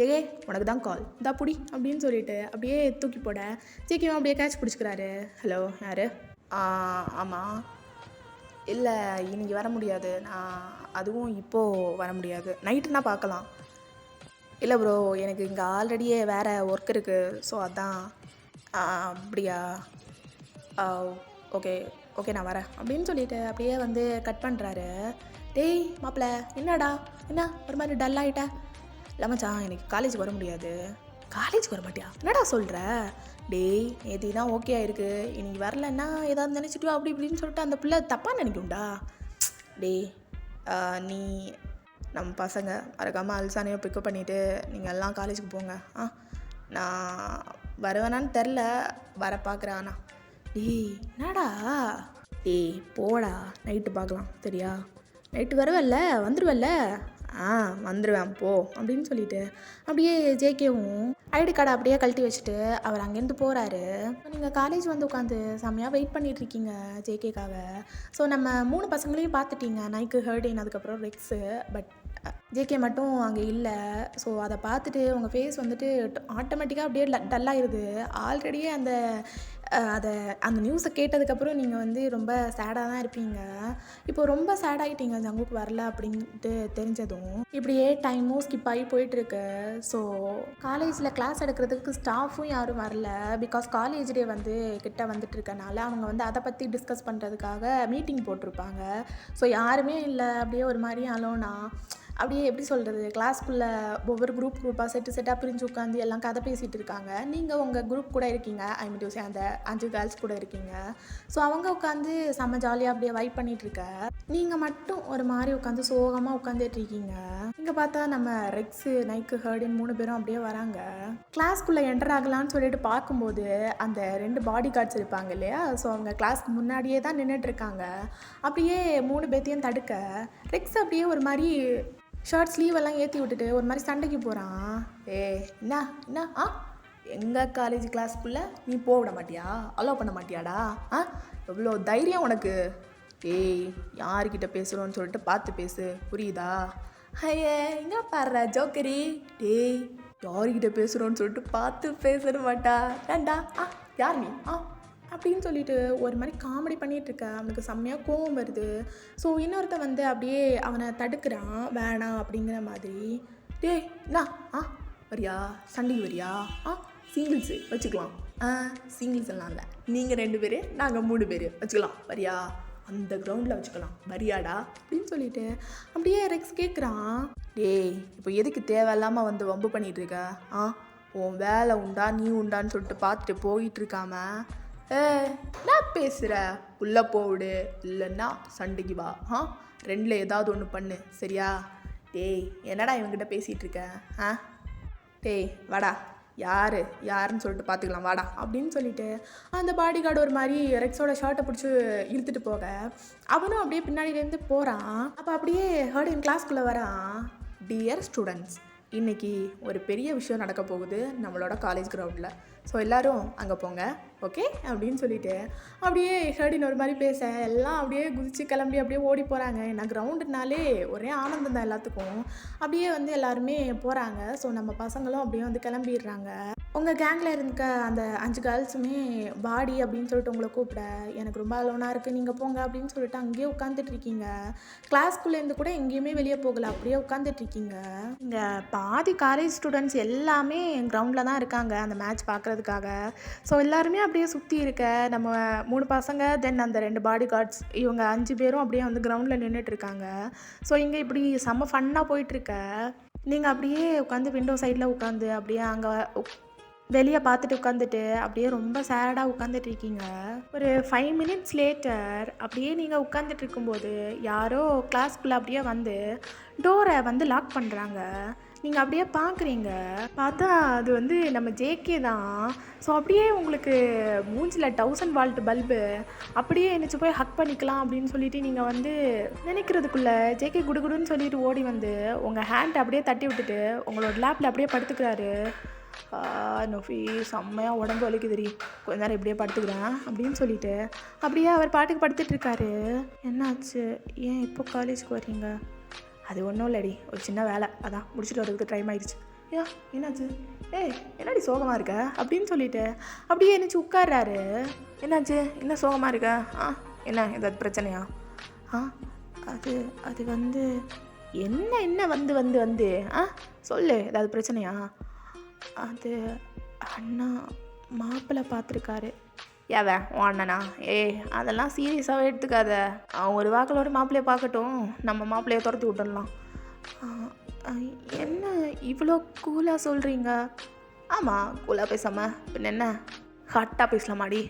ஏகே உனக்கு தான் கால், இந்தா புடி அப்படின்னு சொல்லிட்டு அப்படியே தூக்கி போட சீக்கிரம் அப்படியே கேட்ச் பிடிச்சிக்கிறாரு. ஹலோ யார்? ஆமாம். இல்லை இன்னைக்கு வர முடியாது, நான் அதுவும் இப்போது வர முடியாது, நைட்டுனா பார்க்கலாம். இல்லை ப்ரோ, எனக்கு இங்கே ஆல்ரெடியே வேறு ஒர்க் இருக்குது, ஸோ அதான். அப்படியா? ஓகே ஓகே நான் வரேன் அப்படின்னு சொல்லிட்டு அப்படியே வந்து கட் பண்ணுறாரு. டேய் மாப்பிள்ள என்னடா, என்ன ஒரு மாதிரி டல் ஆகிட்ட? இல்லை மச்சான் எனக்கு காலேஜுக்கு வர முடியாது. காலேஜுக்கு வர மாட்டியா? என்னடா சொல்கிற? டேய் நேற்று தான் ஓகே ஆயிருக்கு, இன்னைக்கு வரலன்னா ஏதாவது நினச்சிட்டு அப்படி இப்படின்னு சொல்லிட்டு அந்த பிள்ளை தப்பாக நினைக்கும்டா. டேய் நீ நம்ம பசங்க மறக்காமல் அல்சானையோ பிக்கப் பண்ணிவிட்டு நீங்கள் எல்லாம் காலேஜுக்கு போங்க. நான் வருவேனான்னு தெரில, வர பார்க்குறேன். ஆனால் டேய் என்னடா? டேய் போடா, நைட்டு பார்க்கலாம் சரியா? நைட்டு வருவல்ல, வந்துடுவல்ல? வந்துடுவேன் போ அப்படின்னு சொல்லிட்டு அப்படியே ஜேகேவும் ஐடி கார்டை அப்படியே கழட்டி வச்சுட்டு அவர் அங்கேருந்து போகிறாரு. நீங்கள் காலேஜ் வந்து உட்காந்து செம்மையாக வெயிட் பண்ணிகிட்ருக்கீங்க ஜேகேக்காக. ஸோ நம்ம 3 பசங்களையும் பார்த்துட்டீங்க, நைக்கு, ஹர்டின், அதுக்கப்புறம் ரெக்ஸு. பட் ஜேகே மட்டும் அங்கே இல்லை. ஸோ அதை பார்த்துட்டு உங்கள் ஃபேஸ் வந்துட்டு ஆட்டோமேட்டிக்காக அப்படியே டல்லாகிடுது. ஆல்ரெடியே அந்த நியூஸை கேட்டதுக்கப்புறம் நீங்கள் வந்து ரொம்ப சேடாக தான் இருப்பீங்க. இப்போ ரொம்ப சேட் ஆகிட்டீங்க ஜங்குக்கு வரல அப்படின்ட்டு தெரிஞ்சதும். இப்படியே டைமும் ஸ்கிப் ஆகி போயிட்டுருக்கு. ஸோ காலேஜில் கிளாஸ் எடுக்கிறதுக்கு ஸ்டாஃபும் யாரும் வரல. பிகாஸ் காலேஜ் டே வந்து கிட்ட வந்துட்டு இருக்கனால அவங்க வந்து அதை பற்றி டிஸ்கஸ் பண்ணுறதுக்காக மீட்டிங் போட்டிருப்பாங்க. ஸோ யாருமே இல்லை. அப்படியே ஒரு மாதிரி அலோனா அப்படியே எப்படி சொல்கிறது, கிளாஸ்க்குள்ளே ஒவ்வொரு குரூப்பாக செட்டாக பிரிஞ்சு உட்காந்து எல்லாம் கதை பேசிகிட்டு இருக்காங்க. நீங்கள் உங்கள் குரூப் கூட இருக்கீங்க, ஐ மீன் டு சே அந்த 5 கேர்ள்ஸ் கூட இருக்கீங்க. ஸோ அவங்க உட்காந்து செம்ம ஜாலியாக அப்படியே வைப் பண்ணிகிட்ருக்க, நீங்கள் மட்டும் ஒரு மாதிரி உட்காந்து சோகமாக உட்காந்துட்ருக்கீங்க. இங்கே பார்த்தா நம்ம ரெக்ஸு, நைக்கு, ஹர்டின் 3 பேரும் அப்படியே வராங்க. கிளாஸ்க்குள்ளே என்டர் ஆகலான்னு சொல்லிட்டு பார்க்கும்போது அந்த 2 பாடி கார்ட்ஸ் இருப்பாங்க இல்லையா, ஸோ அவங்க கிளாஸ்க்கு முன்னாடியே தான் நின்றுட்டுருக்காங்க. அப்படியே 3 பேர்த்தையும் தடுக்க ரெக்ஸ் அப்படியே ஒரு மாதிரி ஷர்ட் ஸ்லீவெல்லாம் ஏற்றி விட்டுட்டு ஒரு மாதிரி சண்டைக்கு போகிறான். என்ன எங்கள் காலேஜ் கிளாஸ்க்குள்ளே நீ போக விட மாட்டியா? அலோவ் பண்ண மாட்டியாடா? எவ்வளோ தைரியம் உனக்கு? யார்கிட்ட பேசுகிறோன்னு சொல்லிட்டு பார்த்து பேசு, புரியுதா? என்ன பாடுற ஜோக்கரி? யார்கிட்ட பேசுகிறோன்னு சொல்லிட்டு பார்த்து பேசணும் மாட்டா ஏண்டா? யார் நீ? அப்படின்னு சொல்லிட்டு ஒரு மாதிரி காமெடி பண்ணிகிட்ருக்க. அவனுக்கு செம்மையாக கோவம் வருது. ஸோ இன்னொருத்த வந்து அப்படியே அவனை தடுக்கிறான், வேணாம் அப்படிங்கிற மாதிரி. என்ன வரியா? சண்டைக்கு வரியா? சிங்கிள்ஸு வச்சுக்கலாம். சிங்கிள்ஸ் எல்லாம் இல்லை, நீங்கள் 2 பேர், நாங்கள் 3 பேர் வச்சுக்கலாம், வரியா? அந்த கிரவுண்டில் வச்சுக்கலாம், வரியாடா அப்படின்னு சொல்லிட்டு அப்படியே ரெக்ஸ் கேட்குறான். இப்போ எதுக்கு தேவையில்லாமல் வந்து வம்பு பண்ணிகிட்டு இருக்க? உன் வேலை உண்டா நீ உண்டான்னு சொல்லிட்டு பார்த்துட்டு போயிட்டுருக்காம என்ன பேசுகிற? உள்ளே போவிடு, இல்லைன்னா சண்டைக்கு வா. 2ல் ஏதாவது ஒன்று பண்ணு சரியா? என்னடா இவங்கிட்ட பேசிகிட்டு இருக்க? வாடா, யாருன்னு சொல்லிட்டு பார்த்துக்கலாம் வாடா அப்படின்னு சொல்லிட்டு அந்த பாடி கார்டு ஒரு மாதிரி ரெக்ஸோட ஷர்ட்டை பிடிச்சி இழுத்துட்டு போக அவனும் அப்படியே பின்னாடியிலேருந்து போகிறான். அப்போ அப்படியே ஹர்டின் கிளாஸ்க்குள்ளே வரான். டியர் ஸ்டூடெண்ட்ஸ், இன்றைக்கி ஒரு பெரிய விஷயம் நடக்க போகுது நம்மளோட காலேஜ் கிரவுண்டில். ஸோ எல்லோரும் அங்கே போங்க, ஓகே அப்படின்னு சொல்லிட்டு அப்படியே ஹெர்டின் ஒரு மாதிரி பேச எல்லாம் அப்படியே குதிச்சு கிளம்பி அப்படியே ஓடி போகிறாங்க. ஏன்னா கிரவுண்டுனாலே ஒரே ஆனந்தம் தான் எல்லாத்துக்கும். அப்படியே வந்து எல்லாருமே போகிறாங்க. ஸோ நம்ம பசங்களும் அப்படியே வந்து கிளம்பிடுறாங்க. உங்கள் கேங்கில் இருக்க அந்த 5 கேர்ள்ஸுமே பாடி அப்படின்னு சொல்லிட்டு உங்களை கூப்பிட, எனக்கு ரொம்ப அலோனாக இருக்குது நீங்கள் போங்க அப்படின்னு சொல்லிட்டு அங்கேயே உட்காந்துட்ருக்கீங்க. கிளாஸ்குள்ளேருந்து கூட எங்கேயுமே வெளியே போகலை, அப்படியே உட்காந்துட்ருக்கீங்க. இங்கே பாதி காலேஜ் ஸ்டூடெண்ட்ஸ் எல்லாமே கிரவுண்டில் தான் இருக்காங்க அந்த மேட்ச் பார்க்குறதுக்காக. ஸோ எல்லாருமே அப்படியே சுற்றி இருக்க நம்ம 3 பசங்க தென் அந்த 2 பாடி கார்ட்ஸ் இவங்க 5 பேரும் அப்படியே வந்து கிரவுண்டில் நின்றுட்டுருக்காங்க. ஸோ இங்கே இப்படி செம்ம ஃபன்னாக போயிட்டுருக்க நீங்கள் அப்படியே உட்காந்து விண்டோ சைடில் உட்காந்து அப்படியே அங்கே வெளியே பார்த்துட்டு உட்காந்துட்டு அப்படியே ரொம்ப சேடாக உட்காந்துட்டு இருக்கீங்க. ஒரு 5 மினிட்ஸ் லேட்டர் அப்படியே நீங்கள் உட்காந்துட்டு இருக்கும்போது யாரோ கிளாஸ்க்குள்ளே அப்படியே வந்து டோரை வந்து லாக் பண்ணுறாங்க. நீங்கள் அப்படியே பார்க்குறீங்க. பார்த்தா அது வந்து நம்ம ஜேகே தான். ஸோ அப்படியே உங்களுக்கு மூஞ்சில் 1000 வால்ட் பல்பு அப்படியே என்னச்சு போய் ஹக் பண்ணிக்கலாம் அப்படின்னு சொல்லிட்டு நீங்கள் வந்து நினைக்கிறதுக்குள்ளே ஜேகே குடுகுடுன்னு சொல்லிட்டு ஓடி வந்து உங்கள் ஹேண்ட் அப்படியே தட்டி விட்டுட்டு உங்களோட லேப்பில் அப்படியே படுத்துக்கிறாரு. நோஃபி செம்மையாக உடம்பு வலிக்குதுடி, கொஞ்ச நேரம் இப்படியே படுத்துக்கிறேன் அப்படின்னு சொல்லிட்டு அப்படியே அவர் பாட்டுக்கு படுத்துட்ருக்காரு. என்னாச்சு, ஏன் இப்போ காலேஜுக்கு வர்றீங்க? அது ஒன்றும் இல்லடி, ஒரு சின்ன வேலை, அதான் முடிச்சுட்டு வரதுக்கு டைம் ஆயிடுச்சு. ஏன் என்னாச்சு? ஏய் என்னடி சோகமாக இருக்க அப்படின்னு சொல்லிட்டு அப்படியே என்னச்சு உட்கார்றாரு. என்னாச்சு, என்ன சோகமாக இருக்க? என்ன ஏதாவது பிரச்சனையா? அது அது வந்து என்ன என்ன வந்து வந்து வந்து சொல்லு, ஏதாவது பிரச்சனையா? அது அண்ணா மாப்பிள்ளை பார்த்துருக்காரு. ஏவன் உன் அண்ணனா? அதெல்லாம் சீரியஸாகவே எடுத்துக்காத. அவன் ஒரு வாக்களோட மாப்பிள்ளையை பார்க்கட்டும், நம்ம மாப்பிள்ளையை துரத்தி விட்டுடலாம். என்ன இவ்வளோ கூலாக சொல்கிறீங்க? ஆமாம், கூலாக பேசாமல் பின்ன என்ன, ஹாட்டாக பேசலாமாடி?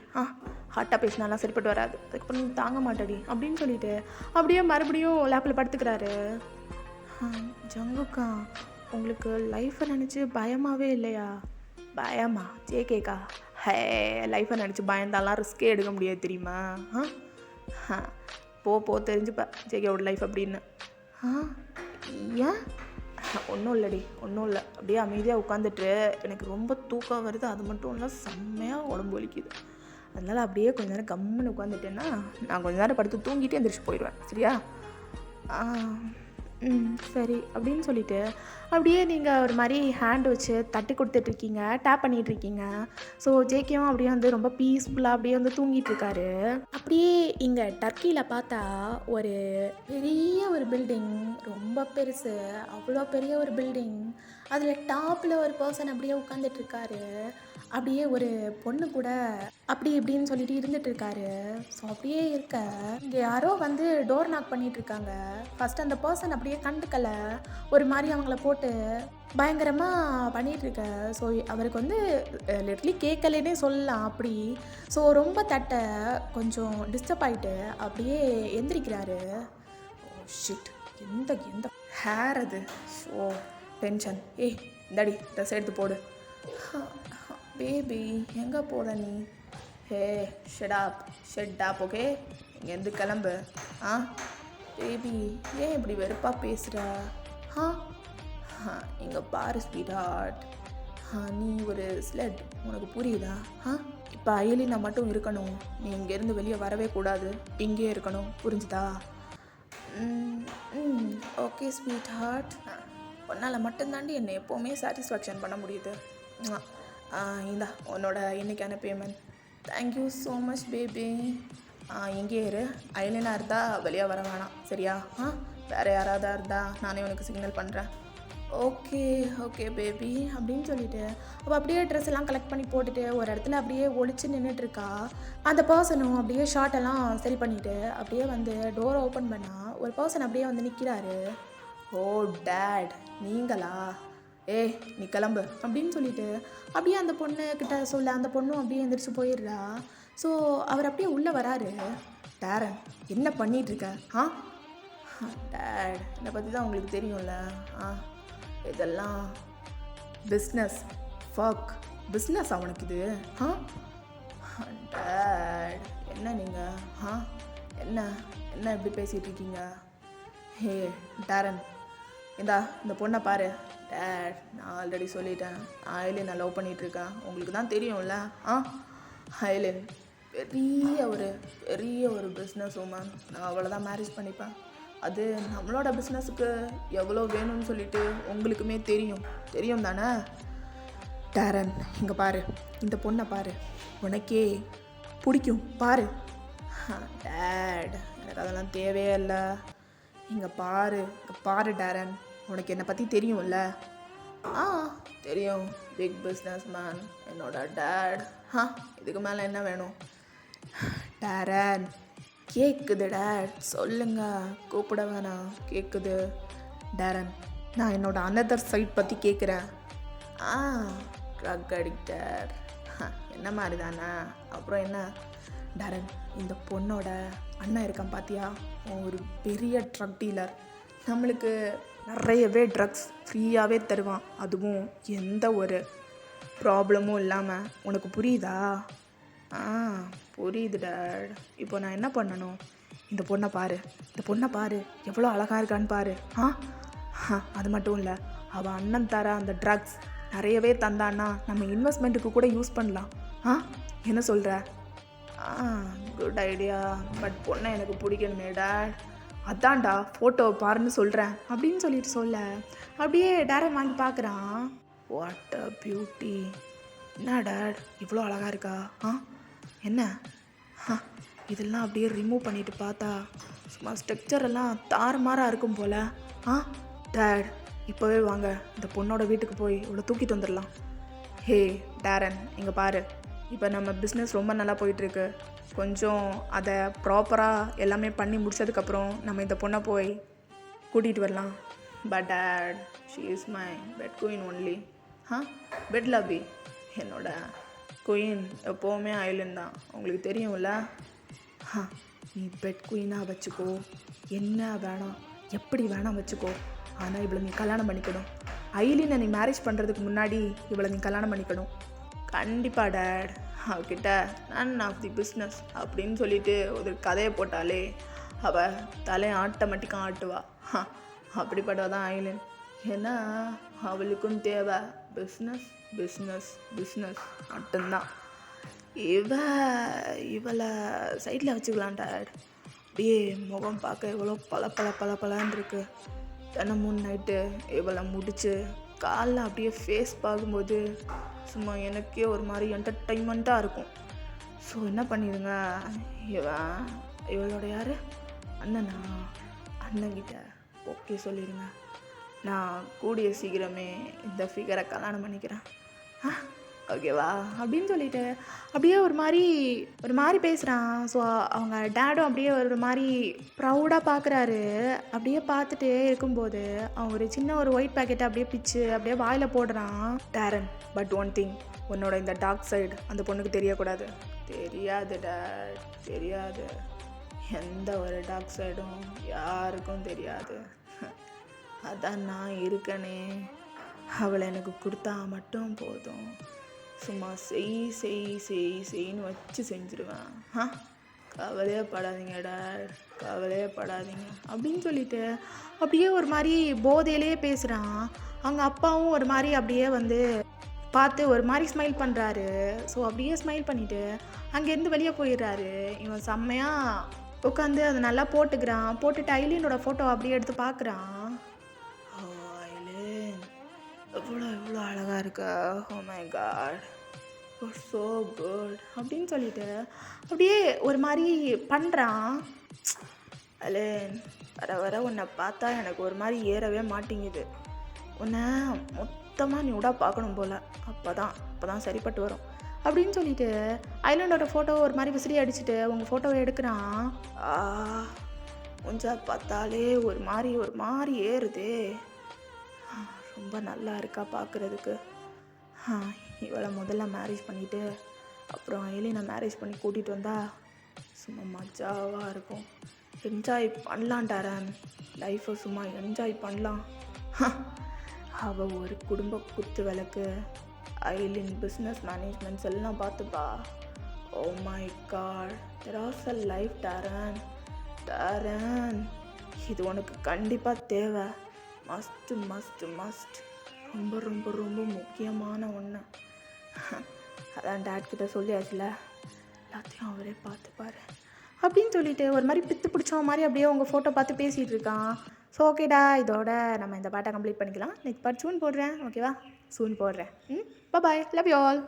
ஹாட்டாக பேசினாலாம் சரிப்பட்டு வராது, அதுக்கப்புறம் தாங்க மாட்டாடி அப்படின்னு சொல்லிட்டு அப்படியே மறுபடியும் லேப்பில் படுத்துக்கிறாரு. ஜங்குக்கா, உங்களுக்கு லைஃப்பை நினச்சி பயமாகவே இல்லையா? பயமா? ஜேகேக்கா, லைஃப்பை நினச்சி பயந்தாலாம் ரிஸ்க்கே எடுக்க முடியாது தெரியுமா? போ தெரிஞ்சுப்ப ஜேகேவோட லைஃப் அப்படின்னு. ஏன்? ஒன்றும் இல்லடி, ஒன்றும் இல்லை. அப்படியே அமைதியாக உட்காந்துட்டு எனக்கு ரொம்ப தூக்கம் வருது, அது மட்டும் இல்லை செம்மையாக உடம்பு வலிக்குது. அதனால் அப்படியே கொஞ்ச நேரம் கம்முன்னு உட்காந்துட்டேன்னா நான் கொஞ்ச நேரம் படுத்து தூங்கிட்டு எந்திரிச்சு போயிடுவேன், சரியா? சரி அப்படின்னு சொல்லிட்டு அப்படியே நீங்கள் ஒரு மாதிரி ஹேண்ட் வச்சு தட்டி கொடுத்துட்ருக்கீங்க, டேப் பண்ணிகிட்ருக்கீங்க. ஸோ ஜேகேவும் அப்படியே வந்து ரொம்ப பீஸ்ஃபுல்லாக அப்படியே வந்து தூங்கிட்டுருக்காரு. அப்படியே இங்கே டர்க்கியில் பார்த்தா ஒரு பெரிய ஒரு பில்டிங், ரொம்ப பெருசு, அவ்வளோ பெரிய ஒரு பில்டிங். அதில் டாப்பில் ஒரு பர்சன் அப்படியே உட்காந்துட்ருக்காரு. அப்படியே ஒரு பொண்ணு கூட அப்படி இப்படின்னு சொல்லிட்டு இருந்துகிட்ருக்காரு. ஸோ அப்படியே இருக்க இங்கே யாரோ வந்து டோர் நாக் பண்ணிகிட்ருக்காங்க. ஃபஸ்ட் அந்த பர்சன் அப்படியே கண்டுக்கலை, ஒரு மாதிரி அவங்கள போட்டு பயங்கரமாக பண்ணிகிட்ருக்க. ஸோ அவருக்கு வந்து லிட்லி கேட்கலன்னே சொல்லலாம் அப்படி. ஸோ ரொம்ப தட்ட கொஞ்சம் டிஸ்டர்ப் ஆகிட்டு அப்படியே எந்திரிக்கிறாரு. ஷிட், எந்த எந்த ஹேர் அது? So tension. இந்தாடி ட்ரெஸ் எடுத்து போடு. பேபி எங்கே போகிற நீ? ஷெட் ஆப் ஓகே, இங்கேருந்து கிளம்பு. பேபி ஏன் இப்படி வெறுப்பாக பேசுகிற? இங்கே பாரு ஸ்வீட் ஹார்ட், நீ ஒரு ஸ்லெட், உனக்கு புரியுதா? இப்போ அயலினா மட்டும் இருக்கணும், நீ இங்கேருந்து வெளியே வரவே கூடாது, இங்கேயே இருக்கணும், புரிஞ்சுதா? ஓகே ஸ்வீட் ஹார்ட், உன்னால் மட்டும்தாண்டி என்னை எப்போவுமே சாட்டிஸ்ஃபேக்ஷன் பண்ண முடியுது. இந்தா உன்னோட இன்றைக்கான payment. Thank you so much baby. இங்கேயே இரு, ஐலனாக இருந்தால் வெளியே வர வேணாம், சரியா? வேறு யாராவது இருந்தால் நானே உனக்கு சிக்னல் பண்ணுறேன். ஓகே பேபி அப்படின்னு சொல்லிட்டு அப்போ அப்படியே ட்ரெஸ் எல்லாம் கலெக்ட் பண்ணி போட்டுட்டு ஒரு இடத்துல அப்படியே ஒளிச்சு நின்றுட்டுருக்கா. அந்த பர்சனும் அப்படியே ஷார்ட்டெல்லாம் சரி பண்ணிவிட்டு அப்படியே வந்து டோரை ஓப்பன் பண்ணால் ஒரு பர்சன் அப்படியே வந்து நிற்கிறாரு. ஓ டேட் நீங்களா? நீ கிளம்பு அப்படின்னு சொல்லிட்டு அப்படியே அந்த பொண்ணுக்கிட்ட சொல்ல அந்த பொண்ணும் அப்படியே எந்திரிச்சு போயிடுறா. ஸோ அவர் அப்படியே உள்ளே வராரு. டேரன் என்ன பண்ணிகிட்ருக்க? டேட் என்னை பற்றி தான் உங்களுக்கு தெரியும்ல, இதெல்லாம் பிஸ்னஸ் அவனுக்கு இது. டேட் என்ன நீங்கள் என்ன எப்படி பேசிகிட்டு இருக்கீங்க? டேரன் இந்த பொண்ணை பாரு. டேட் நான் ஆல்ரெடி சொல்லிட்டேன், நான் லவ் பண்ணிகிட்ருக்கேன், உங்களுக்கு தான் தெரியும்ல. ஹைலன் பெரிய ஒரு பிஸ்னஸ் உமன். நான் அவளை தான் மேரேஜ் பண்ணிப்பேன். அது நம்மளோட பிஸ்னஸுக்கு எவ்வளோ வேணும்னு சொல்லிட்டு உங்களுக்குமே தெரியும் தானே. டேரன், இங்கே பாரு, இந்த பொண்ணை பாரு, உனக்கே பிடிக்கும் பாரு. டேட், எனக்கு அதெல்லாம் தேவையே இல்லை. இங்கே பாரு டேரன், உனக்கு என்னை பற்றி தெரியும்ல? தெரியும், பிக் பிஸ்னஸ் மேன் என்னோட டேட். இதுக்கு மேலே என்ன வேணும்? டேரன், கேட்குது டேட், சொல்லுங்க, கூப்பிட வேணாம், கேட்குது. டேரன், நான் என்னோட அனதர் சைட் பற்றி கேட்குறேன். ட்ரக் அடிக்டர் என்ன மாதிரி தானே? அப்புறம் என்ன? டேரன், இந்த பொண்ணோட அண்ணன் இருக்கான் பார்த்தியா, ஒரு பெரிய ட்ரக் டீலர். நம்மளுக்கு நிறையவே ட்ரக்ஸ் ஃப்ரீயாகவே தருவான், அதுவும் எந்த ஒரு ப்ராப்ளமும் இல்லாமல். உனக்கு புரியுதா? புரியுது டேட். இப்போ நான் என்ன பண்ணணும்? இந்த பொண்ணை பாரு, எவ்வளோ அழகாக இருக்கான்னு பாரு. அது மட்டும் இல்லை, அவள் அண்ணன் தர அந்த ட்ரக்ஸ் நிறையவே தந்தான்னா நம்ம இன்வெஸ்ட்மெண்ட்டுக்கு கூட யூஸ் பண்ணலாம். என்ன சொல்கிற? குட் ஐடியா, பட் பொண்ணை எனக்கு பிடிக்கணுமே டேட். அதான்டா ஃபோட்டோவை பாருன்னு சொல்கிறேன் அப்படின்னு சொல்ல அப்படியே டேரன் வாங்கி பார்க்குறான். What a beauty! என்ன டேட், இவ்வளோ அழகாக இருக்கா? என்ன இதெல்லாம் அப்படியே ரிமூவ் பண்ணிட்டு பார்த்தா சும்மா ஸ்ட்ரக்சர் எல்லாம் தாறுமாறாக இருக்கும் போல். டேட், இப்போவே வாங்க, இந்த பொண்ணோட வீட்டுக்கு போய் இவ்வளோ தூக்கிட்டு வந்துடலாம். ஹே டேரன், இங்கே பாரு, இப்போ நம்ம பிஸ்னஸ் ரொம்ப நல்லா போயிட்டுருக்கு. கொஞ்சம் அதை ப்ராப்பராக எல்லாமே பண்ணி முடிச்சதுக்கப்புறம் நம்ம இந்த பொண்ணை போய் கூட்டிகிட்டு வரலாம். But dad, she is my pet queen only. Pet lovey, என்னோட குயின் எப்போவுமே ஐலண்ட் தான், உங்களுக்கு தெரியும்ல. நீ பெட் குயினாக வச்சுக்கோ, என்ன வேணாம் எப்படி வேணாம் வச்சுக்கோ, ஆனால் இவளை நீ கல்யாணம் பண்ணிக்கணும். ஐலினை நீ மேரேஜ் பண்ணுறதுக்கு முன்னாடி இவளை நீ கல்யாணம் பண்ணிக்கணும். கண்டிப்பாக டேட். அவகிட்ட நன் ஆஃப் தி பிஸ்னஸ் அப்படின்னு சொல்லிட்டு ஒரு கதையை போட்டாலே அவள் தலையை ஆட்டோமேட்டிக்காக ஆட்டுவா. அப்படிப்பட்டவ தான் ஐலின். ஏன்னா அவளுக்கும் தேவை பிஸ்னஸ் மட்டும்தான். இவளை சைடில் வச்சுக்கலாம் டேட். அப்படியே முகம் பார்க்க இவ்வளோ பளபளன்னு இருக்கு. தினமும் நைட்டு இவளை முடிச்சு காலில் அப்படியே ஃபேஸ் பார்க்கும்போது சும்மா எனக்கே ஒரு மாதிரி என்டர்டைன்மெண்ட்டாக இருக்கும். ஸோ என்ன பண்ணிடுங்க, இவளோட யார் அண்ணன்கிட்ட ஓகே சொல்லிடுங்க. நான் கூடிய சீக்கிரமே இந்த ஃபிகரை கல்யாணம் பண்ணிக்கிறேன், ஓகேவா அப்படின்னு சொல்லிட்டு அப்படியே ஒரு மாதிரி பேசுகிறான். ஸோ அவங்க டேடும் அப்படியே ஒரு மாதிரி ப்ரௌடாக பார்க்குறாரு. அப்படியே பார்த்துட்டே இருக்கும்போது அவன் ஒரு சின்ன ஒரு ஒயிட் பேக்கெட்டை அப்படியே பிச்சு அப்படியே வாயில் போடுறான். டேரன், பட் ஒன் திங், உன்னோட இந்த டார்க் சைடு அந்த பொண்ணுக்கு தெரியக்கூடாது. தெரியாது டேட், தெரியாது. எந்த ஒரு டார்க் சைடும் யாருக்கும் தெரியாது. அதான் நான் இருக்கனே, அவளை எனக்கு கொடுத்தா மட்டும் போதும். சும்மா செய்ன்னு வச்சு செஞ்சுருவேன். கவலையே படாதீங்க டேட், கவலையே படாதீங்க அப்படின்னு சொல்லிட்டு அப்படியே ஒரு மாதிரி போதையிலே பேசுகிறான். அவங்க அப்பாவும் ஒரு மாதிரி அப்படியே வந்து பார்த்து ஒரு மாதிரி ஸ்மைல் பண்ணுறாரு. ஸோ அப்படியே ஸ்மைல் பண்ணிவிட்டு அங்கேருந்து வெளியே போயிடுறாரு. இவன் செம்மையாக உட்காந்து அதை நல்லா போட்டுட்டு ஐலினோட ஃபோட்டோ அப்படியே எடுத்து பார்க்குறான். எவ்வளோ அழகாக இருக்கா, oh my god, so good அப்படின்னு சொல்லிட்டு அப்படியே ஒரு மாதிரி பண்ணுறான். அலேன், வர உன்னை பார்த்தா எனக்கு ஒரு மாதிரி ஏறவே மாட்டேங்குது. உன்னை மொத்தமாக நீ விடா பார்க்கணும் போல், அப்போ தான் சரிப்பட்டு வரும் அப்படின்னு சொல்லிட்டு ஐலாண்டோட ஃபோட்டோ ஒரு மாதிரி விசிறி அடிச்சுட்டு உங்கள் ஃபோட்டோவை எடுக்கிறான். கொஞ்சா பார்த்தாலே ஒரு மாதிரி ஏறுதே, ரொம்ப நல்லா இருக்கா பார்க்குறதுக்கு. இவளை முதல்ல மேரேஜ் பண்ணிவிட்டு அப்புறம் ஐலினை மேரேஜ் பண்ணி கூட்டிகிட்டு வந்தால் சும்மா மஜாவாக இருக்கும். என்ஜாய் பண்ணலாம் டேரன், லைஃப்பை சும்மா என்ஜாய் பண்ணலாம். அவள் ஒரு குடும்ப குத்து விளக்கு. ஐலின் பிஸ்னஸ் மேனேஜ்மெண்ட்ஸ் எல்லாம் பார்த்துப்பா. Oh my God, there as a life Darren. இது உனக்கு கண்டிப்பாக தேவை. மஸ்ட் ரொம்ப முக்கியமான ஒன்று. அதான் டேட் கிட்ட சொல்லியாச்சுல, எல்லாத்தையும் அவரே பார்த்துப்பாரு அப்படின்னு சொல்லிட்டு ஒரு மாதிரி பித்து பிடிச்ச மாதிரி அப்படியே உங்கள் ஃபோட்டோ பார்த்து பேசிகிட்டு இருக்கான். ஸோ ஓகேடா, இதோட நம்ம இந்த பாட்டை கம்ப்ளீட் பண்ணிக்கலாம். நெக்ஸ்ட் பார்ட் சூன் போடுறேன், ஓகேவா? சூன் போடுறேன். பாய், லவ் யூ ஆல்.